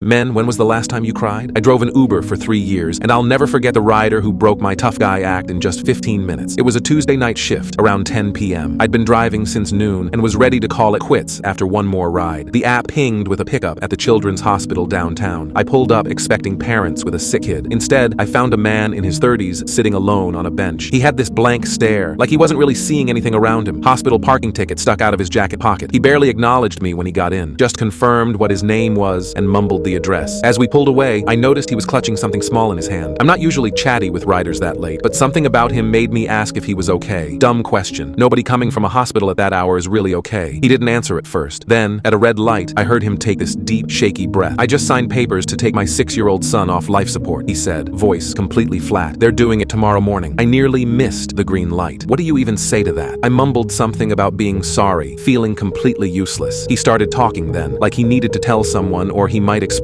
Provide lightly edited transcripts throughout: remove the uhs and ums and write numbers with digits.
Men, when was the last time you cried? I drove an Uber for 3 years, and I'll never forget the rider who broke my tough guy act in just 15 minutes. It was a Tuesday night shift, around 10 p.m. I'd been driving since noon and was ready to call it quits after one more ride. The app pinged with a pickup at the Children's Hospital downtown. I pulled up expecting parents with a sick kid. Instead, I found a man in his 30s sitting alone on a bench. He had this blank stare, like he wasn't really seeing anything around him. Hospital parking ticket stuck out of his jacket pocket. He barely acknowledged me when he got in, just confirmed what his name was and mumbled the address. As we pulled away, I noticed he was clutching something small in his hand. I'm not usually chatty with riders that late, but something about him made me ask if he was okay. Dumb question. Nobody coming from a hospital at that hour is really okay. He didn't answer at first. Then, at a red light, I heard him take this deep, shaky breath. "I just signed papers to take my 6-year-old son off life support," he said, voice completely flat. "They're doing it tomorrow morning." I nearly missed the green light. What do you even say to that? I mumbled something about being sorry, feeling completely useless. He started talking then, like he needed to tell someone or he might explode.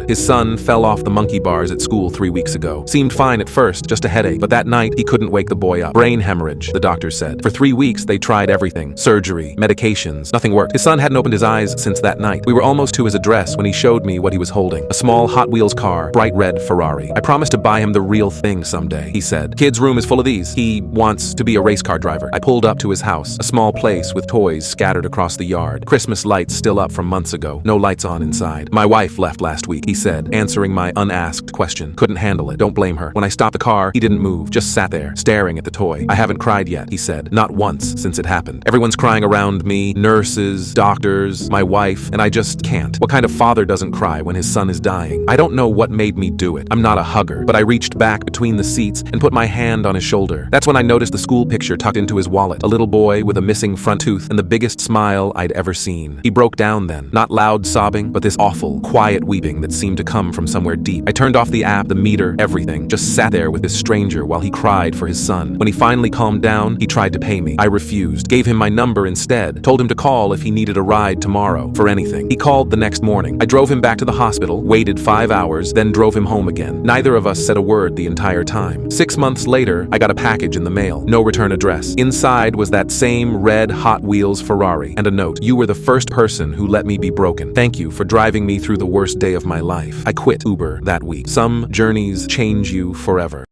His son fell off the monkey bars at school 3 weeks ago. Seemed fine at first, just a headache, but that night he couldn't wake the boy up. Brain hemorrhage, the doctor said. For 3 weeks they tried everything. Surgery, medications, nothing worked. His son hadn't opened his eyes since that night. We were almost to his address when he showed me what he was holding. A small Hot Wheels car, bright red Ferrari. "I promised to buy him the real thing someday," he said. "Kid's room is full of these. He wants to be a race car driver." I pulled up to his house, a small place with toys scattered across the yard. Christmas lights still up from months ago. No lights on inside. "My wife left last week," he said, answering my unasked question. "Couldn't handle it. Don't blame her." When I stopped the car, he didn't move, just sat there, staring at the toy. "I haven't cried yet," he said. "Not once since it happened. Everyone's crying around me, nurses, doctors, my wife, and I just can't. What kind of father doesn't cry when his son is dying? I don't know what made me do it. I'm not a hugger, but I reached back between the seats and put my hand on his shoulder. That's when I noticed the school picture tucked into his wallet, a little boy with a missing front tooth and the biggest smile I'd ever seen. He broke down then, not loud sobbing, but this awful, quiet weeping that seemed to come from somewhere deep. I turned off the app, the meter, everything, just sat there with this stranger while he cried for his son. When he finally calmed down, he tried to pay me. I refused, gave him my number instead, told him to call if he needed a ride tomorrow, for anything. He called the next morning. I drove him back to the hospital, waited 5 hours, then drove him home again. Neither of us said a word the entire time. 6 months later, I got a package in the mail. No return address. Inside was that same red Hot Wheels Ferrari and a note. "You were the first person who let me be broken. Thank you for driving me through the worst day of my life." I quit Uber that week. Some journeys change you forever.